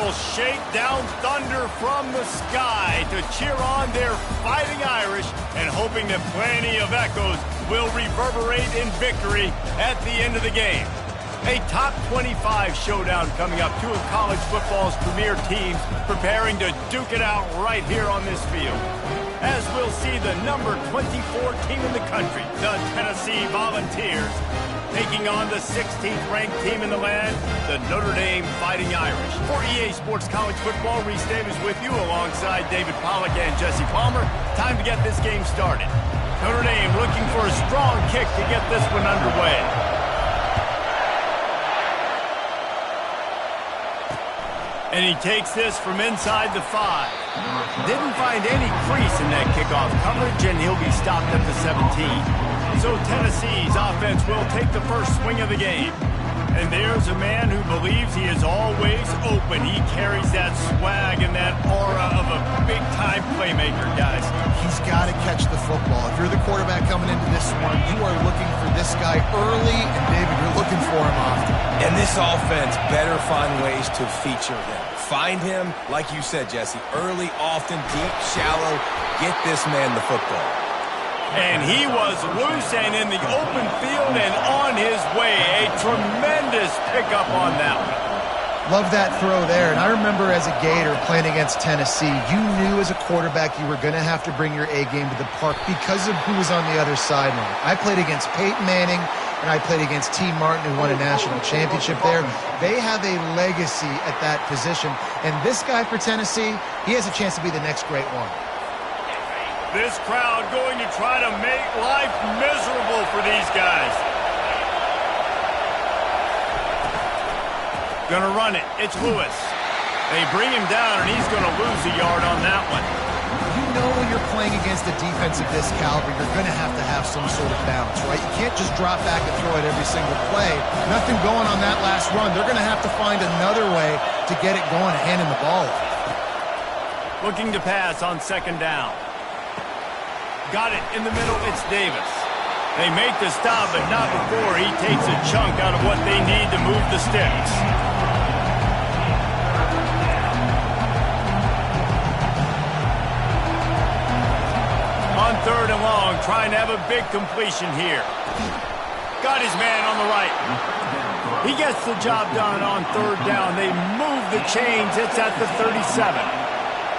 will shake down thunder from the sky to cheer on their Fighting Irish, and hoping that plenty of echoes will reverberate in victory at the end of the game. A top 25 showdown coming up. Two of college football's premier teams preparing to duke it out right here on this field. As we'll see the number 24 team in the country, the Tennessee Volunteers, taking on the 16th ranked team in the land, the Notre Dame Fighting Irish. For EA Sports College Football, Reese Davis with you alongside David Pollack and Jesse Palmer. Time to get this game started. Notre Dame looking for a strong kick to get this one underway. And he takes this from inside the 5. Didn't find any crease in that kickoff coverage, and he'll be stopped at the 17. So Tennessee's offense will take the first swing of the game. And there's a man who believes he is always open. He carries that swag and that aura of a big-time playmaker, guys. He's got to catch the football. If you're the quarterback coming into this one, you are looking for this guy early, and David, you're looking for him often. And this offense better find ways to feature him. Find him, like you said, Jesse, early, often, deep, shallow. Get this man the football. And he was loose and in the open field and on his way. A tremendous pickup on that one. Love that throw there. And I remember as a Gator playing against Tennessee, you knew as a quarterback you were going to have to bring your A game to the park because of who was on the other sideline. I played against Peyton Manning, and I played against T. Martin, who won a national championship there. They have a legacy at that position. And this guy for Tennessee, he has a chance to be the next great one. This crowd going to try to make life miserable for these guys. Gonna run it. It's Lewis. They bring him down, and he's going to lose a yard on that one. You know when you're playing against a defense of this caliber, you're going to have some sort of balance, right? You can't just drop back and throw it every single play. Nothing going on that last run. They're going to have to find another way to get it going and handing the ball off. Looking to pass on second down. Got it in the middle. It's Davis. They make the stop, but not before he takes a chunk out of what they need to move the sticks. On third and long, trying to have a big completion here. Got his man on the right. He gets the job done on third down. They move the chains. It's at the 37.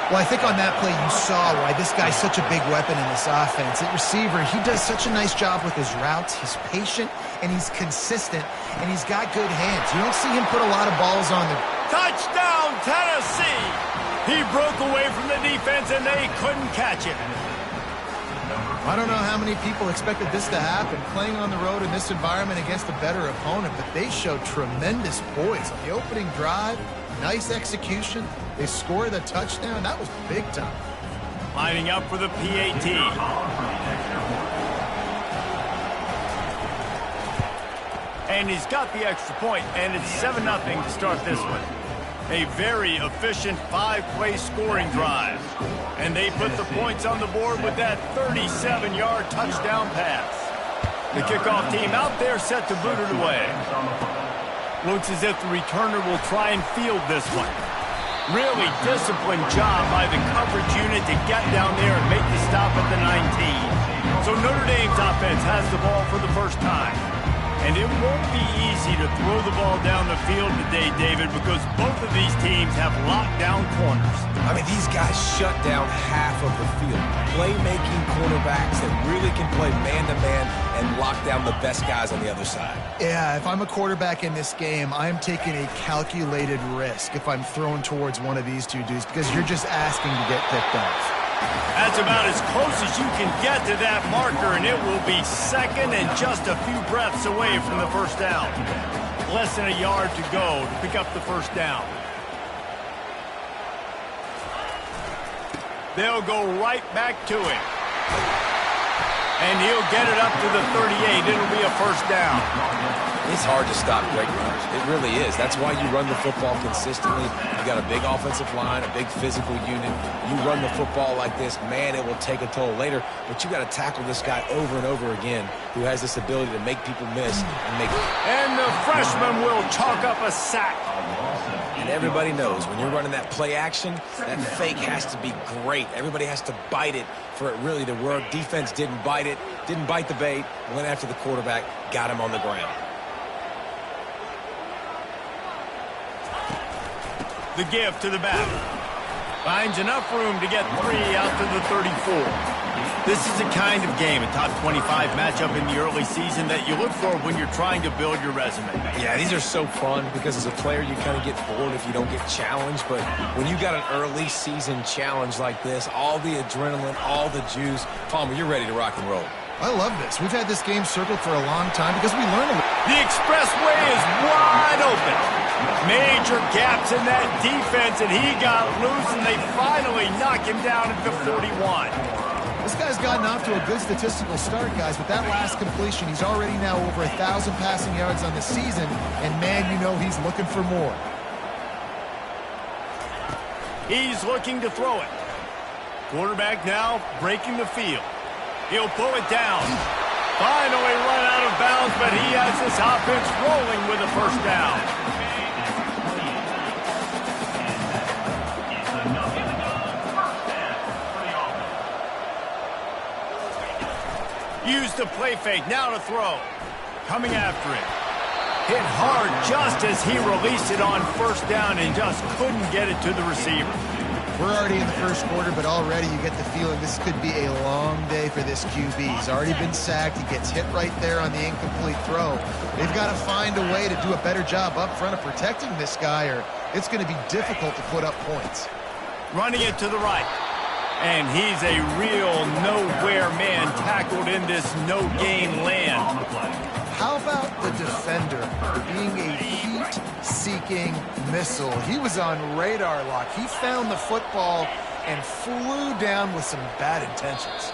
Well, I think on that play you saw why this guy's such a big weapon in this offense. At receiver, he does such a nice job with his routes. He's patient, and he's consistent, and he's got good hands. You don't see him put a lot of balls on the... Touchdown, Tennessee! He broke away from the defense, and they couldn't catch it. I don't know how many people expected this to happen, playing on the road in this environment against a better opponent, but they showed tremendous poise on the opening drive. Nice execution. They scored a touchdown. That was big time. Lining up for the PAT. And he's got the extra point, and it's 7-0 to start this one. A very efficient 5-play scoring drive. And they put the points on the board with that 37-yard touchdown pass. The kickoff team out there set to boot it away. Looks as if the returner will try and field this one. Really disciplined job by the coverage unit to get down there and make the stop at the 19. So Notre Dame's offense has the ball for the first time. And it won't be easy to throw the ball down the field today, David, because both of these teams have lockdown corners. I mean, these guys shut down half of the field. Playmaking cornerbacks that really can play man-to-man and lock down the best guys on the other side. Yeah, if I'm a quarterback in this game, I'm taking a calculated risk if I'm thrown towards one of these two dudes because you're just asking to get picked off. That's about as close as you can get to that marker, and it will be second and just a few breaths away from the first down. Less than a yard to go to pick up the first down. They'll go right back to him. And he'll get it up to the 38. It'll be a first down. It's hard to stop great runners. It really is. That's why you run the football consistently. You got a big offensive line, a big physical unit. You run the football like this, man, it will take a toll later. But you got to tackle this guy over and over again who has this ability to make people miss and make... And the freshman will chalk up a sack. And everybody knows when you're running that play action, that fake has to be great. Everybody has to bite it for it really to work. Defense didn't bite it, didn't bite the bait, went after the quarterback, got him on the ground. The give to the back. Finds enough room to get 3 out to the 34. This is the kind of game, a top 25 matchup in the early season that you look for when you're trying to build your resume. Yeah, these are so fun because as a player you kind of get bored if you don't get challenged. But when you got an early season challenge like this, all the adrenaline, all the juice, Palmer, you're ready to rock and roll. I love this. We've had this game circled for a long time because we learn a lot. The expressway is wide open. Major gaps in that defense, and he got loose, and they finally knock him down at the 41. This guy's gotten off to a good statistical start, guys. With that last completion, he's already now over 1,000 passing yards on the season, and man, you know he's looking for more. He's looking to throw it. Quarterback now breaking the field. He'll pull it down. Finally run out of bounds, but he has this offense rolling with a first down. Use the play fake, now to throw. Coming after it. Hit hard just as he released it on first down and just couldn't get it to the receiver. We're already in the first quarter, but already you get the feeling this could be a long day for this QB. He's already been sacked. He gets hit right there on the incomplete throw. They've got to find a way to do a better job up front of protecting this guy, or it's going to be difficult to put up points. Running it to the right. And he's a real nowhere man tackled in this no-gain land. How about the defender being a heat-seeking missile? He was on radar lock. He found the football and flew down with some bad intentions.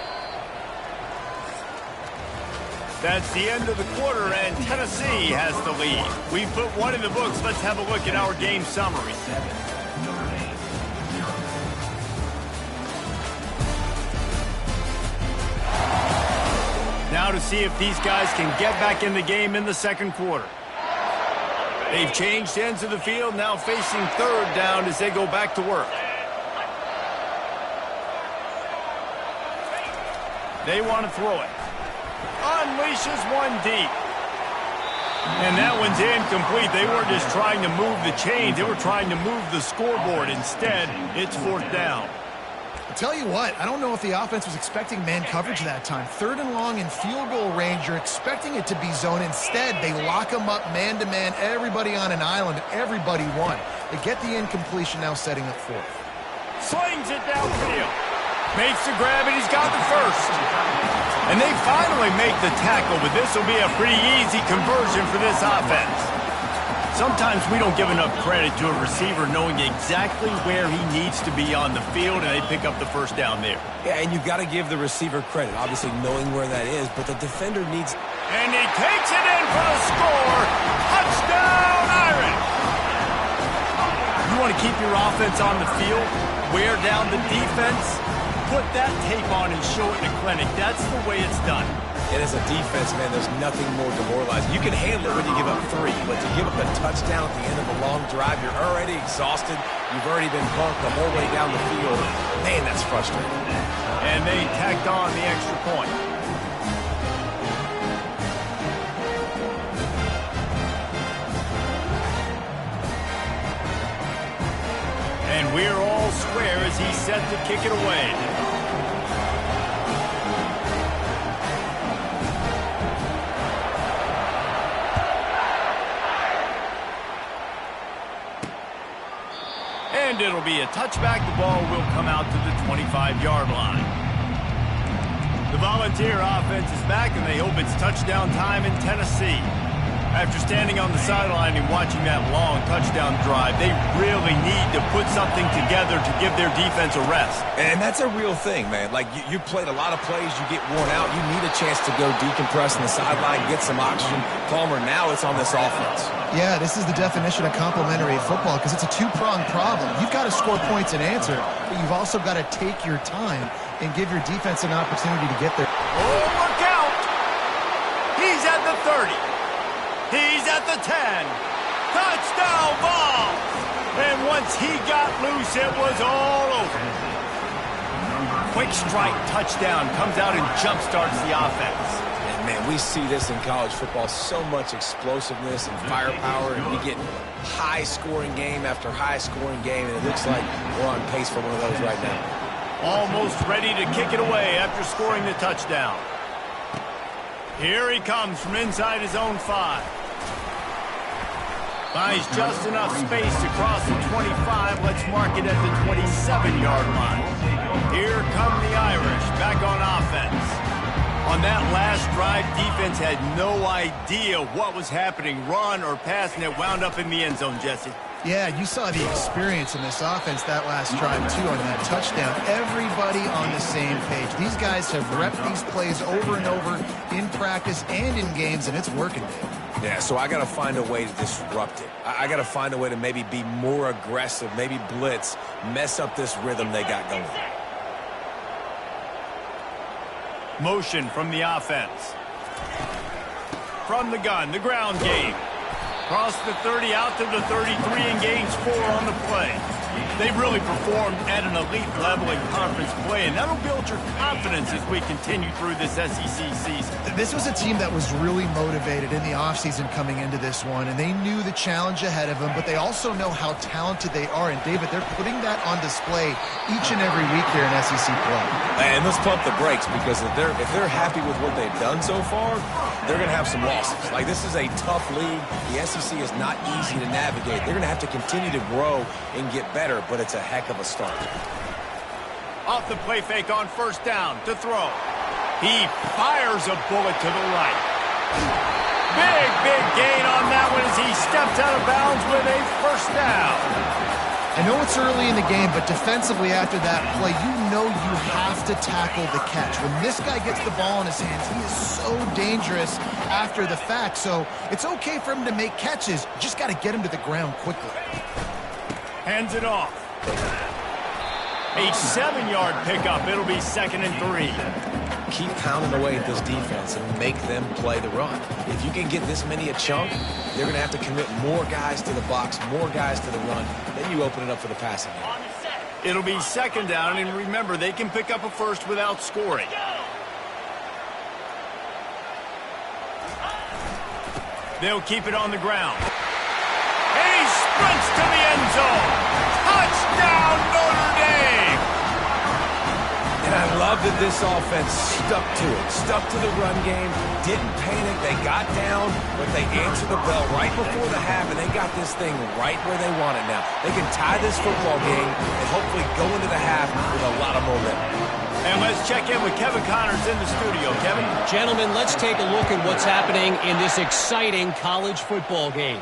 That's the end of the quarter, and Tennessee has the lead. We put one in the books. Let's have a look at our game summary. Now to see if these guys can get back in the game in the second quarter. They've changed ends of the field, now facing third down as they go back to work. They want to throw it. Unleashes one deep. And that one's incomplete. They weren't just trying to move the chains, they were trying to move the scoreboard. Instead, it's fourth down. I'll tell you what, I don't know if the offense was expecting man coverage that time. Third and long in field goal range, you're expecting it to be zone. Instead, they lock them up man-to-man, everybody on an island, everybody won. They get the incompletion, now setting up fourth. Slings it downfield. Makes the grab, and he's got the first. And they finally make the tackle, but this will be a pretty easy conversion for this offense. Sometimes we don't give enough credit to a receiver knowing exactly where he needs to be on the field, and they pick up the first down there. Yeah, and you got to give the receiver credit, obviously knowing where that is, but the defender needs... And he takes it in for the score. Touchdown, Irish! You want to keep your offense on the field, wear down the defense, put that tape on and show it in a clinic. That's the way it's done. And as a defense, man, there's nothing more demoralizing. You can handle it when you give up 3, but to give up a touchdown at the end of a long drive, you're already exhausted. You've already been bunked the whole way down the field. Man, that's frustrating. And they tacked on the extra point. And we're all square as he's set to kick it away. And it'll be a touchback. The ball will come out to the 25-yard line. The Volunteer offense is back, and they hope it's touchdown time in Tennessee. After standing on the sideline and watching that long touchdown drive, they really need to put something together to give their defense a rest. And that's a real thing, man. Like, you played a lot of plays, you get worn out, you need a chance to go decompress on the sideline, get some oxygen. Palmer, now it's on this offense. Yeah, this is the definition of complementary football because it's a two-pronged problem. You've got to score points and answer, but you've also got to take your time and give your defense an opportunity to get there. Oh, look out! He's at the 30. He's at the 10. Touchdown ball! And loose, it was all over. Quick strike touchdown comes out and jump-starts the offense. And man, we see this in college football, so much explosiveness and firepower, and we get high-scoring game after high-scoring game, and it looks like we're on pace for one of those right now. Almost ready to kick it away after scoring the touchdown. Here he comes from inside his own 5. Buys just enough space to cross the 25. Let's mark it at the 27-yard line. Here come the Irish back on offense. On that last drive, defense had no idea what was happening, run or pass, and it wound up in the end zone, Jesse. Yeah, you saw the experience in this offense that last drive, too, on that touchdown. Everybody on the same page. These guys have repped these plays over and over in practice and in games, and it's working. Yeah, so I got to find a way to disrupt it. I got to find a way to maybe be more aggressive, maybe blitz, mess up this rhythm they got going. Motion from the offense. From the gun, the ground game. Cross the 30 out to the 33 and gains 4 on the play. They've really performed at an elite level in conference play, and that'll build your confidence as we continue through this SEC season. This was a team that was really motivated in the offseason coming into this one, and they knew the challenge ahead of them, but they also know how talented they are. And, David, they're putting that on display each and every week here in SEC play. And let's pump the brakes, because if they're happy with what they've done so far, they're going to have some losses. Like, this is a tough league. The SEC is not easy to navigate. They're going to have to continue to grow and get better, but it's a heck of a start. Off the play fake on first down to throw. He fires a bullet to the right. Big gain on that one as he steps out of bounds with a first down. I know it's early in the game, but defensively after that play, you know you have to tackle the catch. When this guy gets the ball in his hands, he is so dangerous after the fact. So it's okay for him to make catches. You just got to get him to the ground quickly. Hands it off. A 7-yard pickup. It'll be 2nd and 3. Keep pounding away at this defense and make them play the run. If you can get this many a chunk, they're going to have to commit more guys to the box, more guys to the run. Then you open it up for the passing game. It'll be 2nd down, and remember, they can pick up a first without scoring. They'll keep it on the ground. And he sprints to the end zone. Touchdown, Notre Dame! And I love that this offense stuck to it, stuck to the run game, didn't panic, they got down, but they answered the bell right before the half, and they got this thing right where they want it now. They can tie this football game and hopefully go into the half with a lot of momentum. And let's check in with Kevin Connors in the studio. Kevin? Gentlemen, let's take a look at what's happening in this exciting college football game.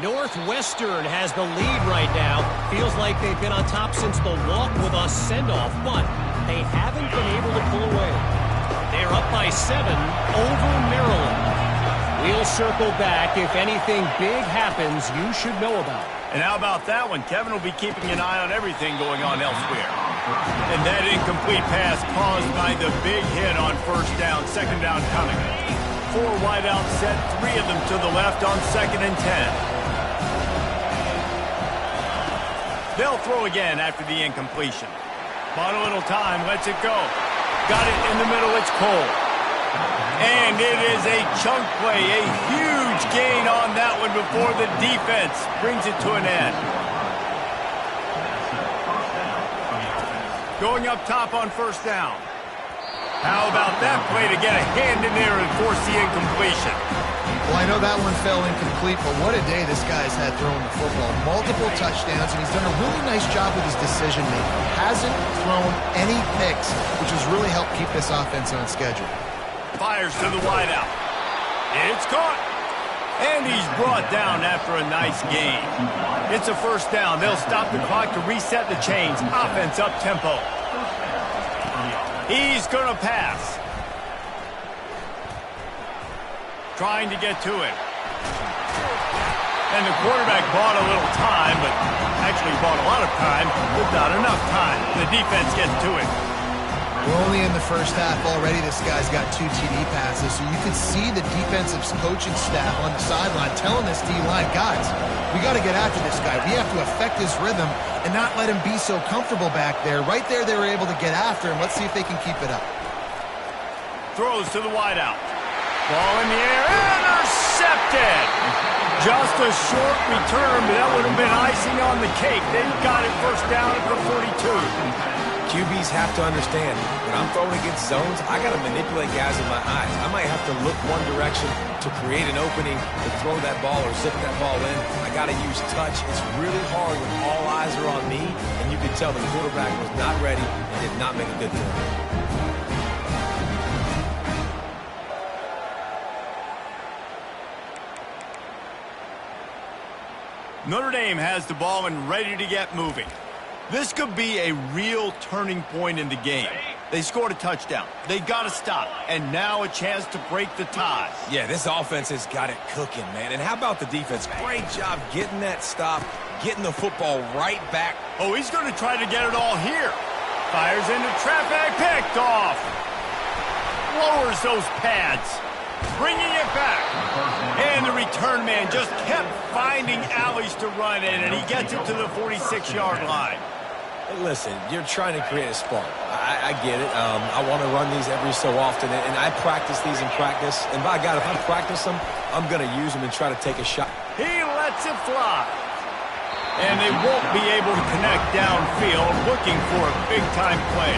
Northwestern has the lead right now. Feels like they've been on top since the walk with us send-off, but they haven't been able to pull away. They're up by 7 over Maryland. We'll circle back. If anything big happens, you should know about it. And how about that one? Kevin will be keeping an eye on everything going on elsewhere. And that incomplete pass caused by the big hit on first down, 2nd down coming. 4 wide out set, 3 of them to the left on 2nd and 10. They'll throw again after the incompletion. Bought a little time, lets it go. Got it in the middle, it's Cole. And it is a chunk play, a huge gain on that one before the defense brings it to an end. Going up top on first down. How about that play to get a hand in there and force the incompletion? Well, I know that one fell incomplete, but what a day this guy's had throwing the football. Multiple touchdowns, and he's done a really nice job with his decision-making. He hasn't thrown any picks, which has really helped keep this offense on schedule. Fires to the wideout. It's caught. And he's brought down after a nice gain. It's a first down. They'll stop the clock to reset the chains. Offense up-tempo. He's going to pass. Trying to get to it. And the quarterback bought a little time, but actually bought a lot of time, but not enough time. The defense gets to it. We're only in the first half already. This guy's got 2 TD passes, so you could see the defensive coaching staff on the sideline telling this D-line, guys, we got to get after this guy. We have to affect his rhythm and not let him be so comfortable back there. Right there, they were able to get after him. Let's see if they can keep it up. Throws to the wideout. Ball in the air, intercepted. Just a short return, but that would have been icing on the cake. They've got it first down at the 42. QBs have to understand, when I'm throwing against zones, I got to manipulate guys with my eyes. I might have to look one direction to create an opening to throw that ball or zip that ball in. I got to use touch. It's really hard when all eyes are on me, and you can tell the quarterback was not ready and did not make a good throw. Notre Dame has the ball and ready to get moving. This could be a real turning point in the game. They scored a touchdown. They got to stop. And now a chance to break the tie. Yeah, this offense has got it cooking, man. And how about the defense? Great job getting that stop, getting the football right back. Oh, he's going to try to get it all here. Fires into traffic, picked off. Lowers those pads. Bringing it back. And the return man just kept finding alleys to run in, and he gets it to the 46-yard line. Listen, you're trying to create a spark. I get it. I want to run these every so often, and I practice these in practice. And by God, if I practice them, I'm going to use them and try to take a shot. He lets it fly. And they won't be able to connect downfield, looking for a big-time play.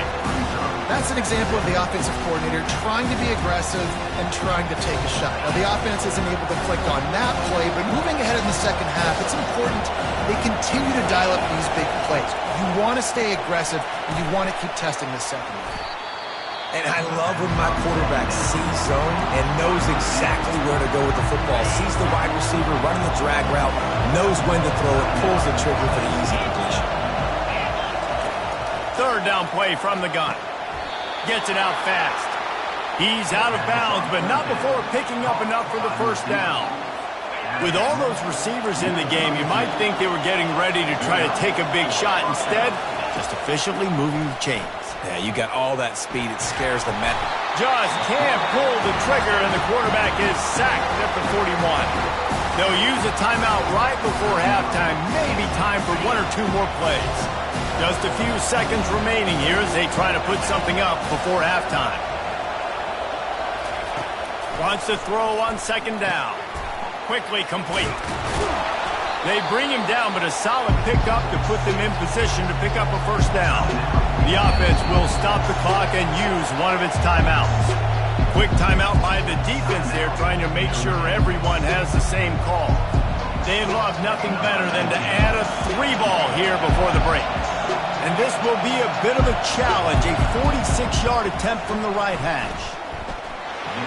That's an example of the offensive coordinator trying to be aggressive and trying to take a shot. Now, the offense isn't able to click on that play, but moving ahead in the second half, it's important they continue to dial up these big plays. You want to stay aggressive, and you want to keep testing the second half. And I love when my quarterback sees zone and knows exactly where to go with the football. Sees the wide receiver running the drag route, knows when to throw it, pulls the trigger for the easy completion. Third down play from the gun. Gets it out fast. He's out of bounds, but not before picking up enough for the first down. With all those receivers in the game, you might think they were getting ready to try to take a big shot. Instead, just efficiently moving the chains. Yeah, you got all that speed. It scares the men. Just can't pull the trigger, and the quarterback is sacked at the 41. They'll use a timeout right before halftime. Maybe time for 1 or 2 more plays. Just a few seconds remaining here as they try to put something up before halftime. Wants to throw on second down. Quickly complete. They bring him down, but a solid pickup to put them in position to pick up a first down. The offense will stop the clock and use one of its timeouts. Quick timeout by the defense there, trying to make sure everyone has the same call. They'd love nothing better than to add a 3-ball here before the break. And this will be a bit of a challenge, a 46-yard attempt from the right hash.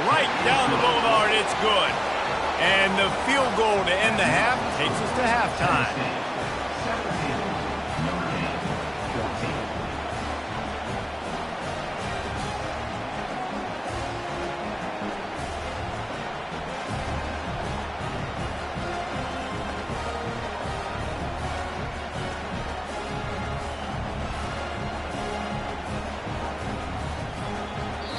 Right down the boulevard, it's good. And the field goal to end the half takes us to halftime.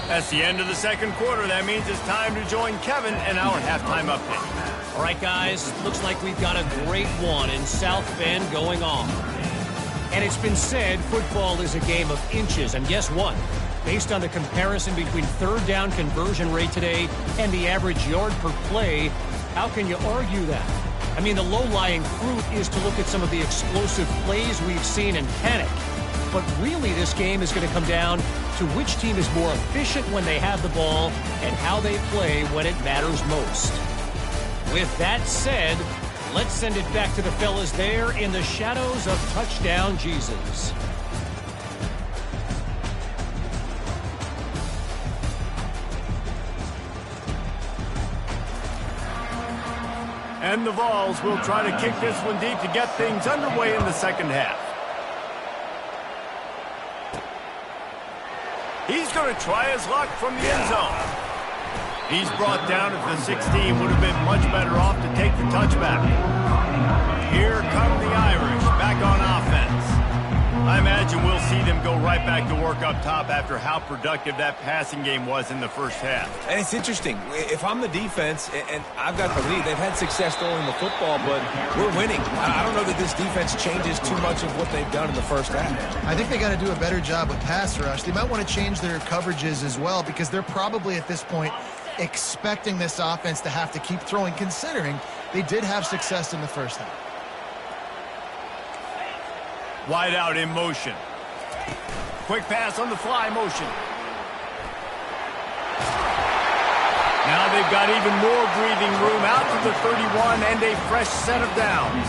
That's the end of the second quarter. That means it's time to join Kevin and our halftime update. All right, guys, looks like we've got a great one in South Bend going on. And it's been said football is a game of inches. And guess what? Based on the comparison between third down conversion rate today and the average yard per play, how can you argue that? I mean, the low-lying fruit is to look at some of the explosive plays we've seen and panic. But really, this game is going to come down to which team is more efficient when they have the ball and how they play when it matters most. With that said, let's send it back to the fellas there in the shadows of Touchdown Jesus. And the Vols will try to kick this one deep to get things underway in the second half. He's going to try his luck from the end zone. He's brought down at the 16. Would have been much better off to take the touchback. Here come the Irish back on offense. I imagine we'll see them go go right back to work up top after how productive that passing game was in the first half. And it's interesting. If I'm the defense and I've got the lead, they've had success throwing the football, but we're winning. I don't know that this defense changes too much of what they've done in the first half. I think they got to do a better job with pass rush. They might want to change their coverages as well because they're probably at this point expecting this offense to have to keep throwing, considering they did have success in the first half. Wide out in motion. Quick pass on the fly motion. Now they've got even more breathing room out to the 31 and a fresh set of downs.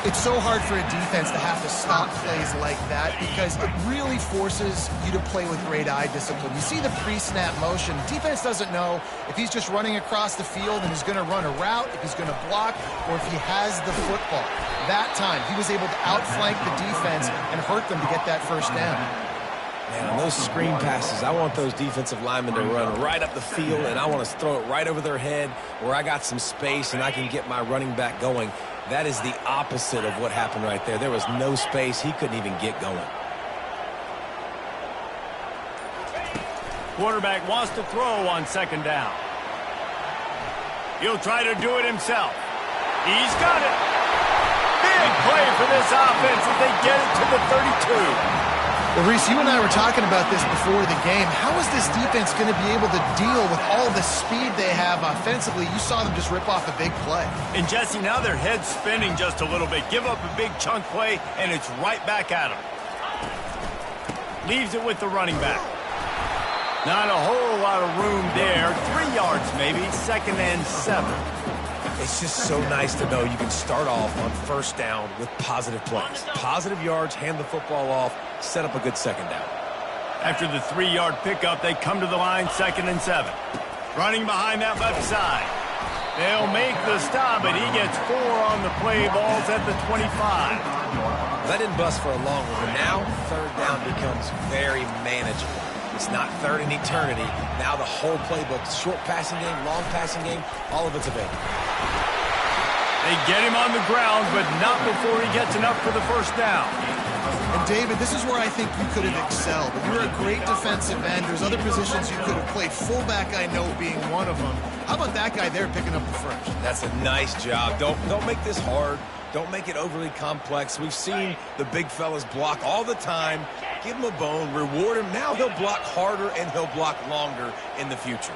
It's so hard for a defense to have to stop plays like that because it really forces you to play with great eye discipline. You see the pre-snap motion. Defense doesn't know if he's just running across the field and he's going to run a route, if he's going to block, or if he has the football. That time, he was able to outflank the defense and hurt them to get that first down. Man, on those screen passes, I want those defensive linemen to run right up the field, and I want to throw it right over their head where I got some space and I can get my running back going. That is the opposite of what happened right there. There was no space. He couldn't even get going. Quarterback wants to throw on second down. He'll try to do it himself. He's got it. Big play for this offense as they get it to the 32. Well, Reese, you and I were talking about this before the game. How is this defense going to be able to deal with all the speed they have offensively? You saw them just rip off a big play. And, Jesse, now their head's spinning just a little bit. Give up a big chunk play, and it's right back at them. Leaves it with the running back. Not a whole lot of room there. 3 yards maybe, 2nd and 7. It's just so nice to know you can start off on first down with positive plays. Positive yards, hand the football off, set up a good second down. After the 3-yard pickup, they come to the line, 2nd and 7. Running behind that left side. They'll make the stop, but he gets 4 on the play. Ball's at the 25. That didn't bust for a long one, but now third down becomes very manageable. It's not third in eternity. Now the whole playbook, short passing game, long passing game, all of it's available. They get him on the ground, but not before he gets enough for the first down. And, David, this is where I think you could have excelled. You're a great defensive end. There's other positions you could have played. Fullback, I know, being one of them. How about that guy there picking up the first? That's a nice job. Don't make this hard. Don't make it overly complex. We've seen the big fellas block all the time. Give him a bone, reward him. Now he'll block harder and he'll block longer in the future.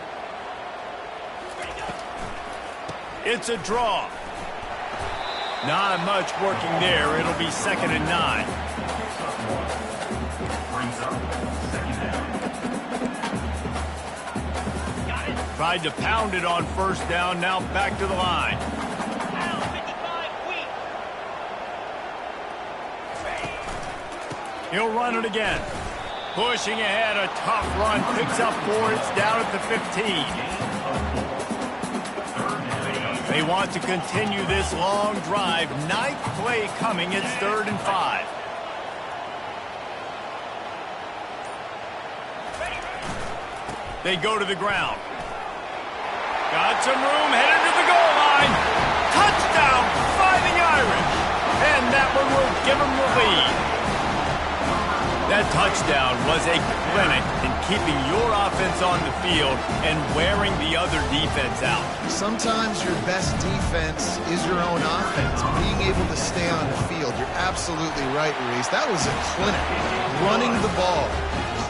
It's a draw. Not much working there. It'll be 2nd and 9. Tried to pound it on first down. Now back to the line. He'll run it again. Pushing ahead, a tough run. Picks up 4. It's down at the 15. They want to continue this long drive. 9th play coming. It's 3rd and 5. They go to the ground. Got some room. Headed to the goal line. Touchdown, Fighting Irish. And that one will give them the lead. That touchdown was a clinic in keeping your offense on the field and wearing the other defense out. Sometimes your best defense is your own offense, being able to stay on the field. You're absolutely right, Reese. That was a clinic. Running the ball,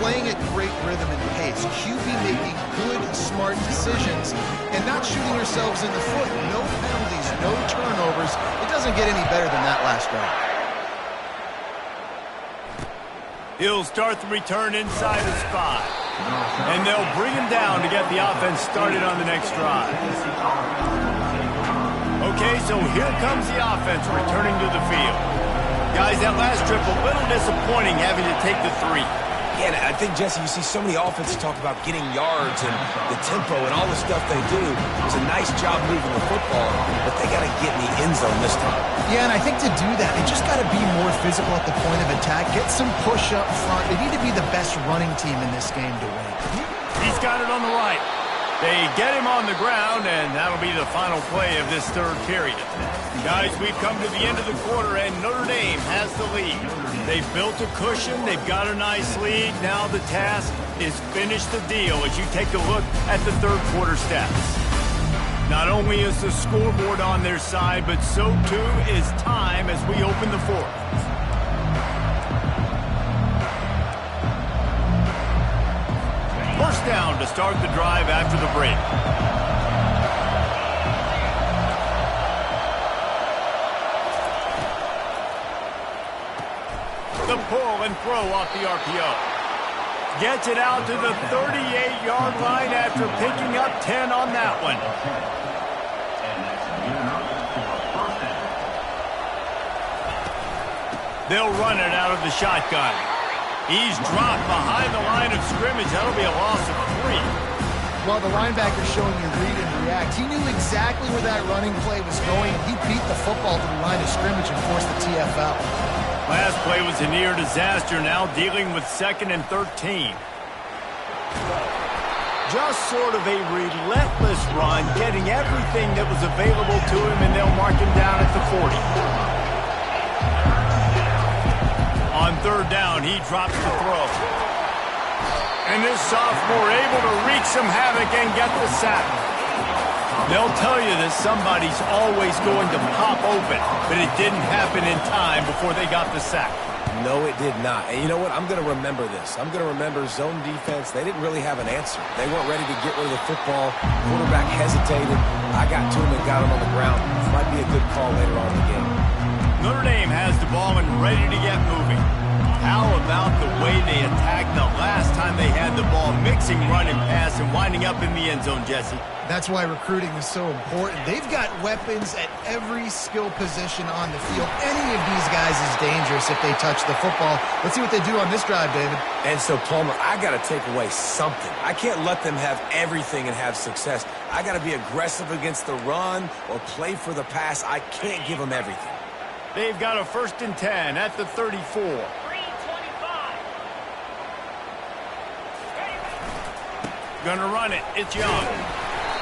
playing at great rhythm and pace, QB making good, smart decisions, and not shooting yourselves in the foot. No penalties, no turnovers. It doesn't get any better than that last drive. He'll start the return inside the spot. And they'll bring him down to get the offense started on the next drive. Okay, so here comes the offense returning to the field. Guys, that last trip, a little disappointing having to take the 3. Yeah, and I think, Jesse, you see so many offenses talk about getting yards and the tempo and all the stuff they do. It was a nice job moving the football, but they got to get in the end zone this time. Yeah, and I think to do that, they just got to be more physical at the point of attack, get some push up front. They need to be the best running team in this game to win. He's got it on the right. They get him on the ground, and that'll be the final play of this 3rd period. Guys, we've come to the end of the quarter, and Notre Dame has has the lead. They've built a cushion. They've got a nice lead. Now the task is finish the deal as you take a look at the third quarter stats. Not only is the scoreboard on their side, but so too is time as we open the fourth. First down to start the drive after the break. The pull and throw off the RPO. Gets it out to the 38-yard line after picking up 10 on that one. They'll run it out of the shotgun. He's dropped behind the line of scrimmage. That'll be a loss of 3. Well, the linebacker's showing you read and react. He knew exactly where that running play was going. He beat the football to the line of scrimmage and forced the TFL. Last play was a near disaster, now dealing with 2nd and 13. Just sort of a relentless run, getting everything that was available to him, and they'll mark him down at the 40. On third down, he drops the throw. And this sophomore able to wreak some havoc and get the sack. They'll tell you that somebody's always going to pop open, but it didn't happen in time before they got the sack. No, it did not. And you know what? I'm going to remember this. I'm going to remember zone defense. They didn't really have an answer. They weren't ready to get rid of the football. Quarterback hesitated. I got to him and got him on the ground. Might be a good call later on in the game. Notre Dame has the ball and ready to get moving. How about the way they attacked the last time they had the ball, mixing run and pass and winding up in the end zone, Jesse? That's why recruiting is so important. They've got weapons at every skill position on the field. Any of these guys is dangerous if they touch the football. Let's see what they do on this drive, David. And so, Palmer, I got to take away something. I can't let them have everything and have success. I got to be aggressive against the run or play for the pass. I can't give them everything. They've got a 1st and 10 at the 34. Gonna run it. It's Young.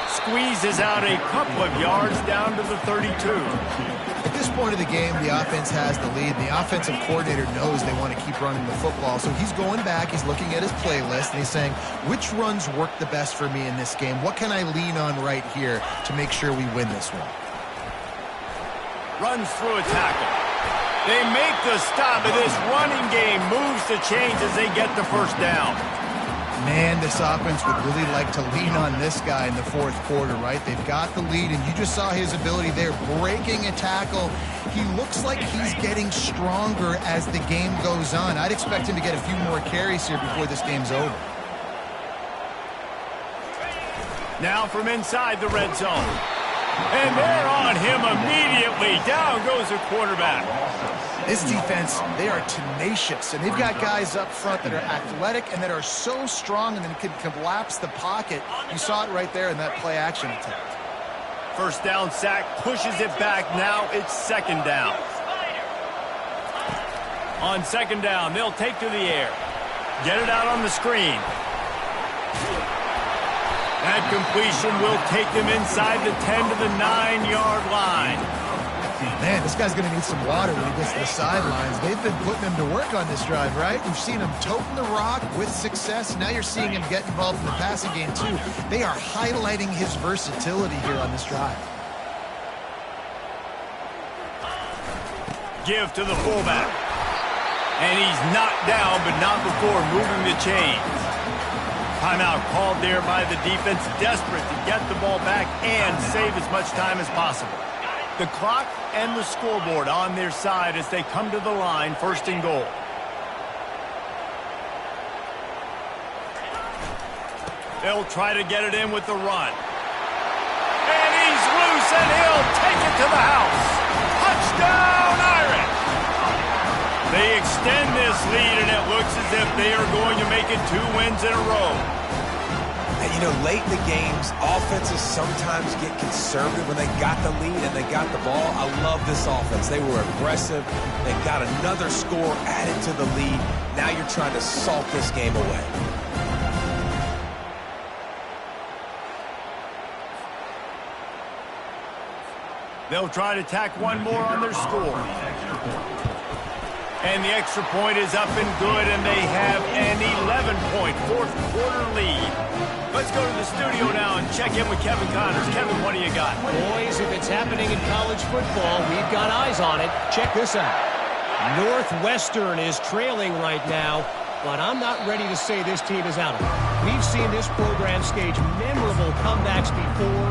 Squeezes out a couple of yards down to the 32. At this point of the game, the offense has the lead. The offensive coordinator knows they want to keep running the football. So he's going back, he's looking at his playlist, and he's saying, which runs work the best for me in this game? What can I lean on right here to make sure we win this one? Runs through a tackle. They make the stop, and this running game moves the chains as they get the first down. Man, this offense would really like to lean on this guy in the fourth quarter, right? They've got the lead, and you just saw his ability there, breaking a tackle. He looks like he's getting stronger as the game goes on. I'd expect him to get a few more carries here before this game's over. Now from inside the red zone. And they're on him immediately. Down goes the quarterback. This defense, they are tenacious, and they've got guys up front that are athletic and that are so strong and then can collapse the pocket. You saw it right there in that play-action attempt. First down sack, pushes it back. Now it's 2nd down. On 2nd down, they'll take to the air. Get it out on the screen. That completion will take them inside the 10 to the 9-yard line. Man, this guy's going to need some water when he gets to the sidelines. They've been putting him to work on this drive, right? We've seen him toting the rock with success. Now you're seeing him get involved in the passing game, too. They are highlighting his versatility here on this drive. Give to the fullback. And he's knocked down, but not before moving the chains. Timeout called there by the defense, desperate to get the ball back and save as much time as possible. The clock and the scoreboard on their side as they come to the line, 1st and goal. They'll try to get it in with the run. And he's loose, and he'll take it to the house. Touchdown, Irish! They extend this lead, and it looks as if they are going to make it 2 wins in a row. And, you know, late in the games, offenses sometimes get conservative when they got the lead and they got the ball. I love this offense. They were aggressive. They got another score added to the lead. Now you're trying to salt this game away. They'll try to tack one more on their score. And the extra point is up and good, and they have an 11-point fourth-quarter lead. Let's go to the studio now and check in with Kevin Connors. Kevin, what do you got? Boys, if it's happening in college football, we've got eyes on it. Check this out. Northwestern is trailing right now, but I'm not ready to say this team is out of it. We've seen this program stage memorable comebacks before.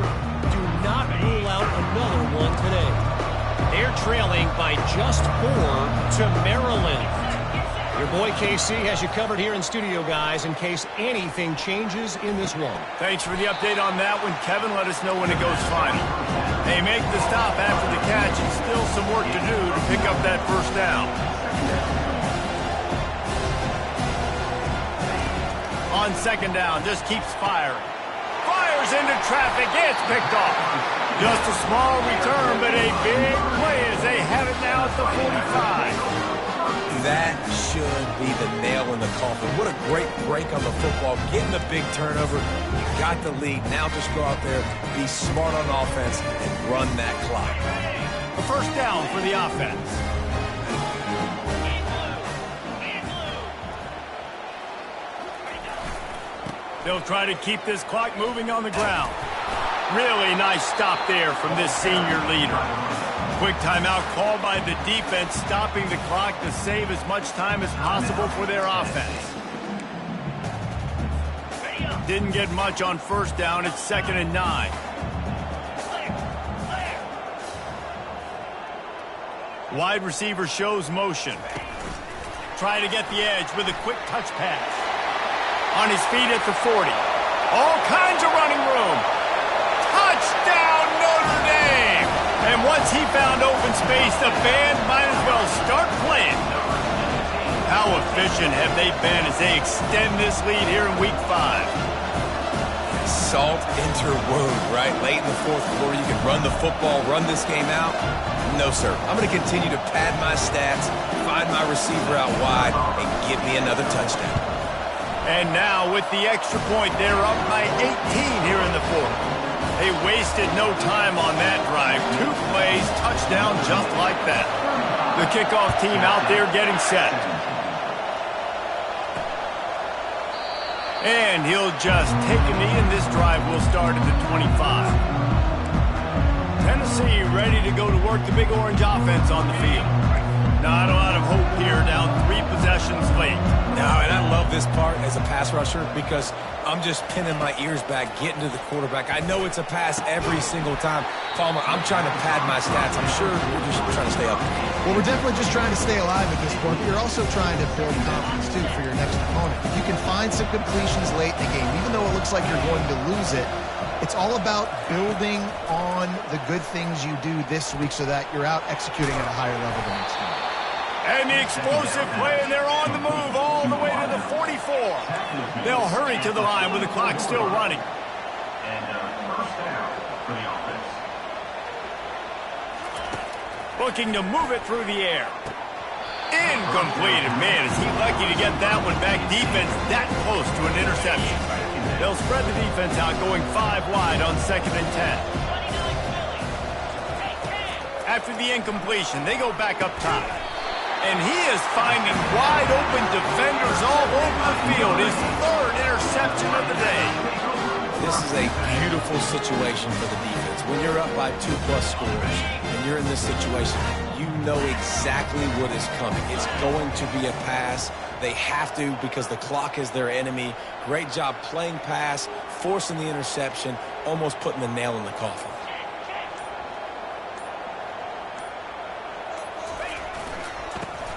Do not rule out another one today. They're trailing by just 4 to Maryland. Your boy KC has you covered here in studio, guys, in case anything changes in this one. Thanks for the update on that one, Kevin. Let us know when it goes final. They make the stop after the catch, and still some work to do to pick up that first down. On second down, just keeps firing. Fires into traffic. It's picked off. Just a small return, but a big play as they have it now at the 45. That should be the nail in the coffin. What a great break on the football. Getting the big turnover. You got the lead. Now just go out there, be smart on offense, and run that clock. A first down for the offense. They'll try to keep this clock moving on the ground. Really nice stop there from this senior leader. Quick timeout called by the defense, stopping the clock to save as much time as possible for their offense. Didn't get much on first down. It's 2nd and 9. Wide receiver shows motion. Try to get the edge with a quick touch pass. On his feet at the 40. All kinds of running room. Touchdown, Notre Dame! And once he found open space, the band might as well start playing. How efficient have they been as they extend this lead here in Week 5? Salt into wound, right? Late in the fourth quarter, you can run the football, run this game out. No, sir. I'm going to continue to pad my stats, find my receiver out wide, and give me another touchdown. And now, with the extra point, they're up by 18 here in the fourth. They wasted no time on that drive. 2 plays, touchdown just like that. The kickoff team out there getting set. And he'll just take a knee, and this drive will start at the 25. Tennessee ready to go to work the Big Orange offense on the field. Not a lot of hope here, down 3 possessions late. No, and I love this part as a pass rusher because I'm just pinning my ears back, getting to the quarterback. I know it's a pass every single time. Palmer, I'm trying to pad my stats. I'm sure you're just trying to stay up. Well, we're definitely just trying to stay alive at this point, but you're also trying to build confidence, too, for your next opponent. If you can find some completions late in the game, even though it looks like you're going to lose it, it's all about building on the good things you do this week so that you're out executing at a higher level the next time. And the explosive play, and they're on the move all the way to the 44. They'll hurry to the line with the clock still running. Looking to move it through the air. Incomplete. Man, is he lucky to get that one back. Defense that close to an interception. They'll spread the defense out, going 5 wide on 2nd and 10. After the incompletion, they go back up top. And he is finding wide open defenders all over the field. His 3rd interception of the day. This is a beautiful situation for the defense. When you're up by 2+ scores and you're in this situation, you know exactly what is coming. It's going to be a pass. They have to because the clock is their enemy. Great job playing pass, forcing the interception, almost putting the nail in the coffin.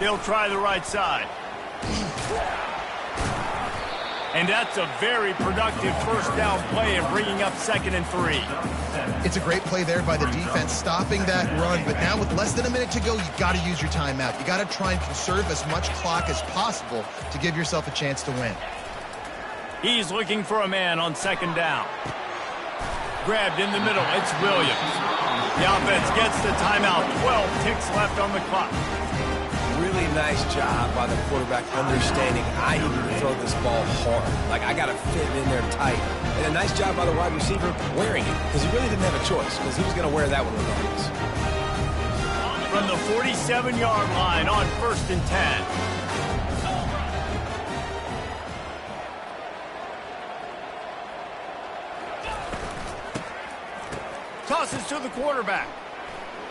They'll try the right side. And that's a very productive first down play and bringing up 2nd and 3. It's a great play there by the defense, stopping that run. But now with less than a minute to go, you've got to use your timeout. You got to try and conserve as much clock as possible to give yourself a chance to win. He's looking for a man on 2nd down. Grabbed in the middle. It's Williams. The offense gets the timeout. 12 ticks left on the clock. Really nice job by the quarterback understanding I need to throw this ball hard. Like, I got to fit in there tight. And a nice job by the wide receiver wearing it because he really didn't have a choice because he was going to wear that one regardless. From the 47-yard line on 1st 1st and 10. Tosses to the quarterback.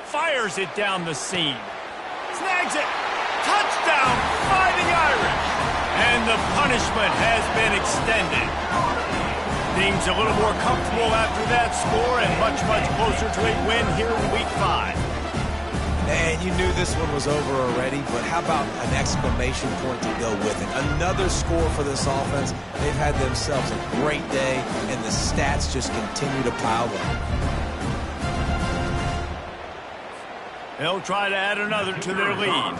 Fires it down the seam. Snags it. Touchdown, Fighting Irish. And the punishment has been extended. Team's a little more comfortable after that score and much, much closer to a win here in Week 5. And you knew this one was over already, but how about an exclamation point to go with it? Another score for this offense. They've had themselves a great day, and the stats just continue to pile up. They'll try to add another to their lead.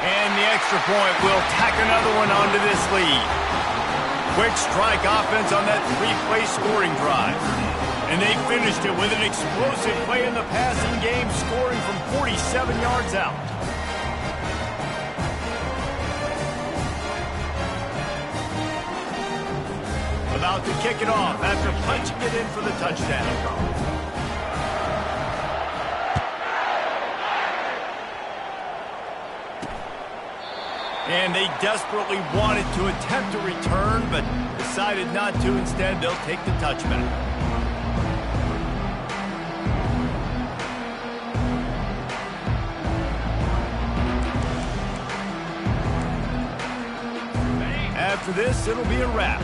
And the extra point will tack another one onto this lead. Quick strike offense on that 3-play scoring drive. And they finished it with an explosive play in the passing game, scoring from 47 yards out. About to kick it off after punching it in for the touchdown. And they desperately wanted to attempt a return, but decided not to. Instead, they'll take the touchback. After this, it'll be a wrap.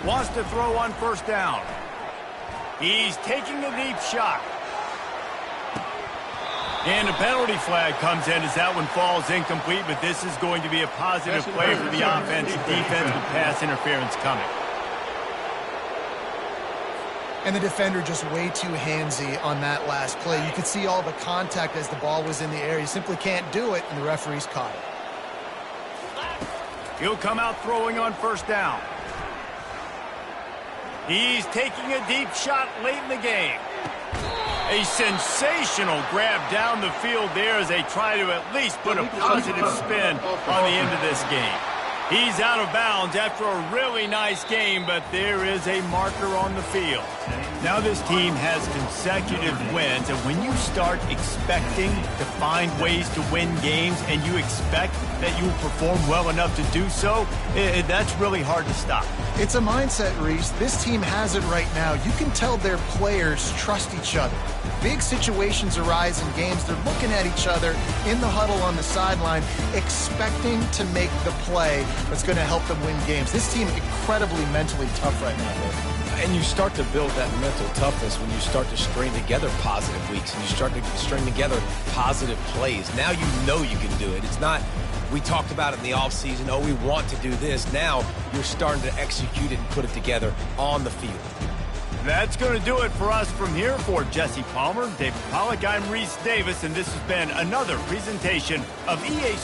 Wants to throw on 1st down. He's taking a deep shot. And a penalty flag comes in as that one falls incomplete, but this is going to be a positive play for the offense. Defense with pass interference coming. And the defender just way too handsy on that last play. You could see all the contact as the ball was in the air. You simply can't do it, and the referees caught it. He'll come out throwing on 1st down. He's taking a deep shot late in the game. A sensational grab down the field there as they try to at least put a positive spin on the end of this game. He's out of bounds after a really nice game, but there is a marker on the field. Now this team has consecutive wins, and when you start expecting to find ways to win games and you expect that you will perform well enough to do so, that's really hard to stop. It's a mindset, Reese. This team has it right now. You can tell their players trust each other. Big situations arise in games. They're looking at each other in the huddle on the sideline, expecting to make the play that's going to help them win games. This team incredibly mentally tough right now, Dave. And you start to build that mental toughness when you start to string together positive weeks and you start to string together positive plays. Now you know you can do it. It's not, we talked about it in the offseason, oh, we want to do this. Now you're starting to execute it and put it together on the field. That's going to do it for us from here. For Jesse Palmer, David Pollack, I'm Reese Davis, and this has been another presentation of EA Sports.